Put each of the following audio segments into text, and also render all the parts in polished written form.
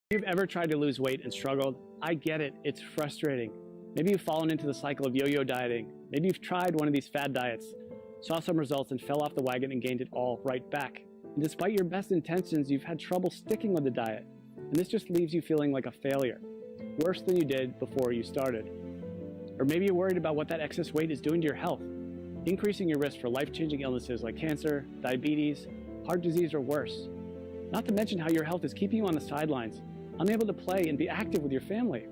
If you've ever tried to lose weight and struggled, I get it, it's frustrating. Maybe you've fallen into the cycle of yo-yo dieting. Maybe you've tried one of these fad diets, saw some results and fell off the wagon and gained it all right back. And despite your best intentions, you've had trouble sticking with the diet. And this just leaves you feeling like a failure, worse than you did before you started. Or maybe you're worried about what that excess weight is doing to your health, increasing your risk for life-changing illnesses like cancer, diabetes, heart disease, or worse. Not to mention how your health is keeping you on the sidelines, unable to play and be active with your family.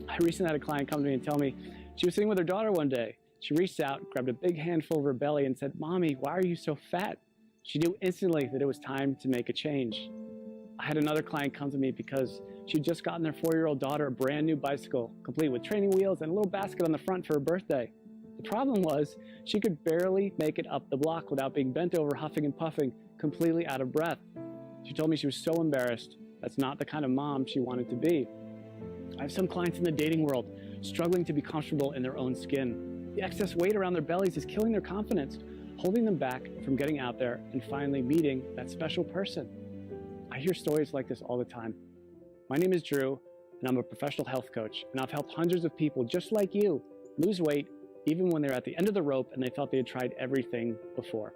I recently had a client come to me and tell me she was sitting with her daughter one day. She reached out, grabbed a big handful of her belly and said, "Mommy, why are you so fat?" She knew instantly that it was time to make a change. I had another client come to me because she'd just gotten their 4-year-old daughter a brand new bicycle, complete with training wheels and a little basket on the front for her birthday. The problem was she could barely make it up the block without being bent over, huffing and puffing, completely out of breath. She told me she was so embarrassed. That's not the kind of mom she wanted to be. I have some clients in the dating world struggling to be comfortable in their own skin. The excess weight around their bellies is killing their confidence, holding them back from getting out there and finally meeting that special person. I hear stories like this all the time. My name is Drew, and I'm a professional health coach, and I've helped hundreds of people just like you lose weight even when they're at the end of the rope and they felt they had tried everything before.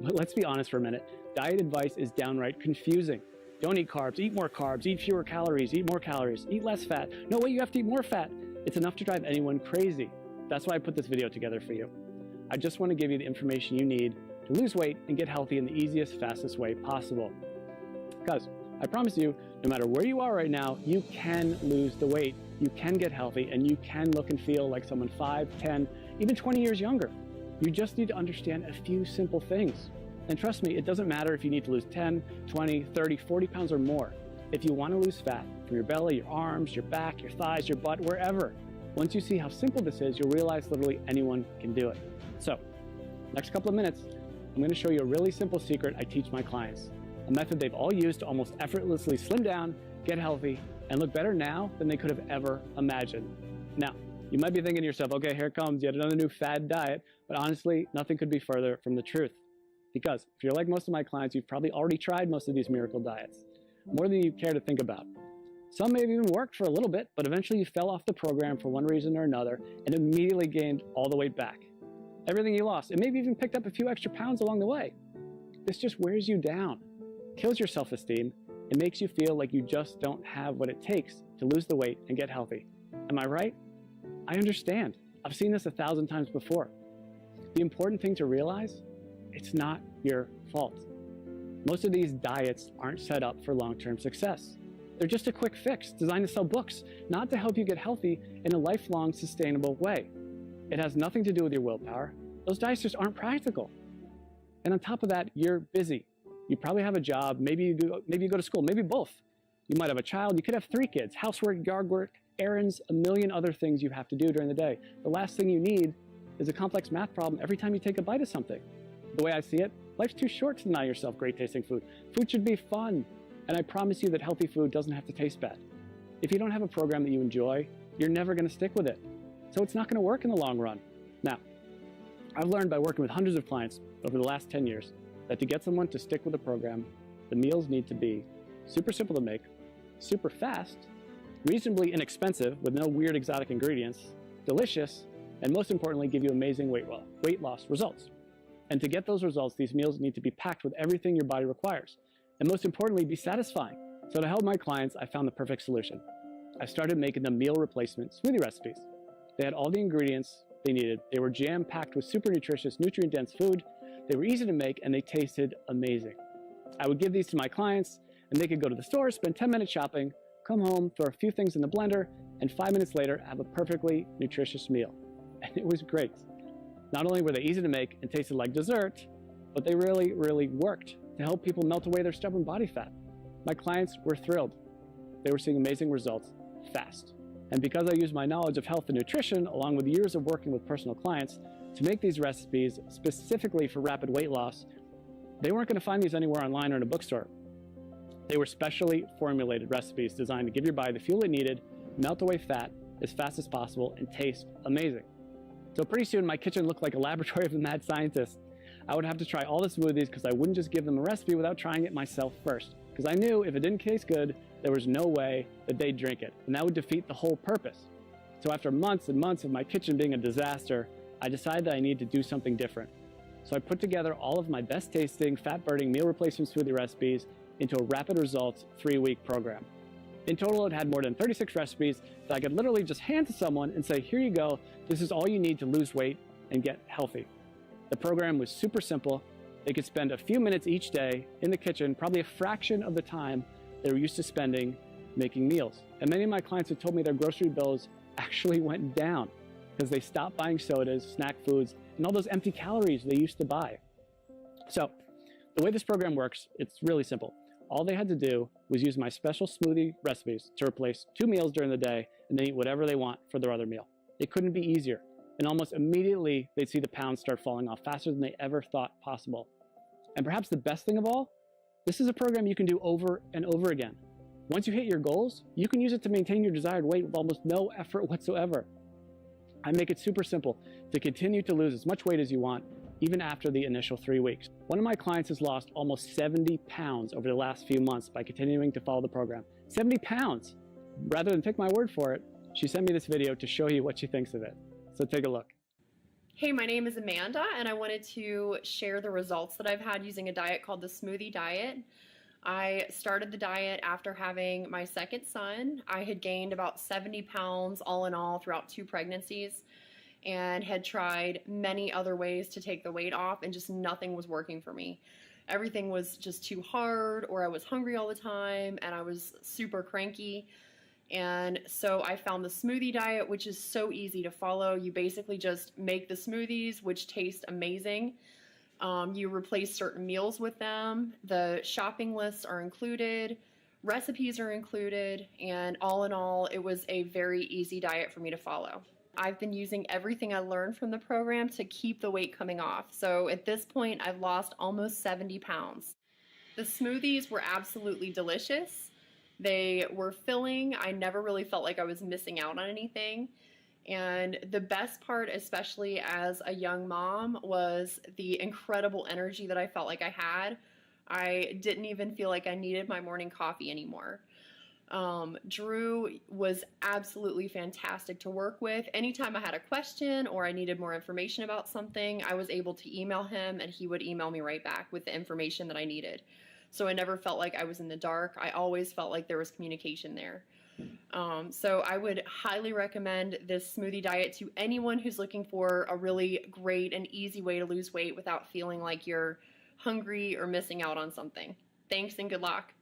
But let's be honest for a minute, diet advice is downright confusing. Don't eat carbs, eat more carbs, eat fewer calories, eat more calories, eat less fat. No way, you have to eat more fat. It's enough to drive anyone crazy. That's why I put this video together for you. I just want to give you the information you need to lose weight and get healthy in the easiest, fastest way possible. Because I promise you, no matter where you are right now, you can lose the weight, you can get healthy, and you can look and feel like someone 5, 10, even 20 years younger. You just need to understand a few simple things. And trust me, it doesn't matter if you need to lose 10, 20, 30, 40 pounds or more. If you want to lose fat from your belly, your arms, your back, your thighs, your butt, wherever, once you see how simple this is, you'll realize literally anyone can do it. So, next couple of minutes, I'm going to show you a really simple secret I teach my clients. A method they've all used to almost effortlessly slim down, get healthy, and look better now than they could have ever imagined. Now, you might be thinking to yourself, okay, here comes yet another new fad diet, but honestly, nothing could be further from the truth. Because if you're like most of my clients, you've probably already tried most of these miracle diets, more than you care to think about. Some may have even worked for a little bit, but eventually you fell off the program for one reason or another and immediately gained all the weight back. Everything you lost, and maybe even picked up a few extra pounds along the way. This just wears you down, kills your self-esteem, and makes you feel like you just don't have what it takes to lose the weight and get healthy. Am I right? I understand. I've seen this 1,000 times before. The important thing to realize, it's not your fault. Most of these diets aren't set up for long-term success. They're just a quick fix designed to sell books, not to help you get healthy in a lifelong, sustainable way. It has nothing to do with your willpower. Those diets just aren't practical. And on top of that, you're busy. You probably have a job, maybe you go to school, maybe both. You might have a child, you could have 3 kids, housework, yard work, errands, a million other things you have to do during the day. The last thing you need is a complex math problem every time you take a bite of something. The way I see it, life's too short to deny yourself great tasting food. Food should be fun, and I promise you that healthy food doesn't have to taste bad. If you don't have a program that you enjoy, you're never going to stick with it. So it's not going to work in the long run. Now, I've learned by working with hundreds of clients over the last 10 years that to get someone to stick with a program, the meals need to be super simple to make, super fast, reasonably inexpensive with no weird exotic ingredients, delicious, and most importantly, give you amazing weight loss results. And to get those results, these meals need to be packed with everything your body requires. And most importantly, be satisfying. So to help my clients, I found the perfect solution. I started making them meal replacement smoothie recipes. They had all the ingredients they needed. They were jam-packed with super nutritious, nutrient-dense food. They were easy to make, and they tasted amazing. I would give these to my clients, and they could go to the store, spend 10 minutes shopping, come home, throw a few things in the blender, and 5 minutes later, have a perfectly nutritious meal. And it was great. Not only were they easy to make and tasted like dessert, but they really, really worked to help people melt away their stubborn body fat. My clients were thrilled. They were seeing amazing results fast. And because I used my knowledge of health and nutrition, along with years of working with personal clients, to make these recipes specifically for rapid weight loss, they weren't going to find these anywhere online or in a bookstore. They were specially formulated recipes designed to give your body the fuel it needed, melt away fat as fast as possible, and taste amazing. So pretty soon my kitchen looked like a laboratory of a mad scientist. I would have to try all the smoothies because I wouldn't just give them a recipe without trying it myself first. because I knew if it didn't taste good, there was no way that they'd drink it, and that would defeat the whole purpose. So after months and months of my kitchen being a disaster, I decided that I needed to do something different. So I put together all of my best tasting, fat-burning meal replacement smoothie recipes into a rapid results 3-week program. In total, it had more than 36 recipes that I could literally just hand to someone and say, here you go, this is all you need to lose weight and get healthy. The program was super simple. They could spend a few minutes each day in the kitchen, probably a fraction of the time they were used to spending making meals. And many of my clients have told me their grocery bills actually went down because they stopped buying sodas, snack foods, and all those empty calories they used to buy. So the way this program works, it's really simple. All they had to do was use my special smoothie recipes to replace 2 meals during the day and then eat whatever they want for their other meal. It couldn't be easier. And almost immediately, they'd see the pounds start falling off faster than they ever thought possible. And perhaps the best thing of all, this is a program you can do over and over again. Once you hit your goals, you can use it to maintain your desired weight with almost no effort whatsoever. I make it super simple to continue to lose as much weight as you want, even after the initial 3 weeks. One of my clients has lost almost 70 pounds over the last few months by continuing to follow the program. 70 pounds! Rather than take my word for it, she sent me this video to show you what she thinks of it. So take a look. Hey, my name is Amanda, and I wanted to share the results that I've had using a diet called the Smoothie Diet. I started the diet after having my second son. I had gained about 70 pounds all in all throughout 2 pregnancies and had tried many other ways to take the weight off, and just nothing was working for me. Everything was just too hard, or I was hungry all the time, and I was super cranky. And so I found the smoothie diet, which is so easy to follow. You basically just make the smoothies, which taste amazing. You replace certain meals with them. The shopping lists are included, recipes are included, and all in all, it was a very easy diet for me to follow. I've been using everything I learned from the program to keep the weight coming off. So at this point, I've lost almost 70 pounds. The smoothies were absolutely delicious. They were filling. I never really felt like I was missing out on anything. And the best part, especially as a young mom, was the incredible energy that I felt like I had. I didn't even feel like I needed my morning coffee anymore. Drew was absolutely fantastic to work with. Anytime I had a question or I needed more information about something, I was able to email him and he would email me right back with the information that I needed. So I never felt like I was in the dark. I always felt like there was communication there. So I would highly recommend this smoothie diet to anyone who's looking for a really great and easy way to lose weight without feeling like you're hungry or missing out on something. Thanks and good luck.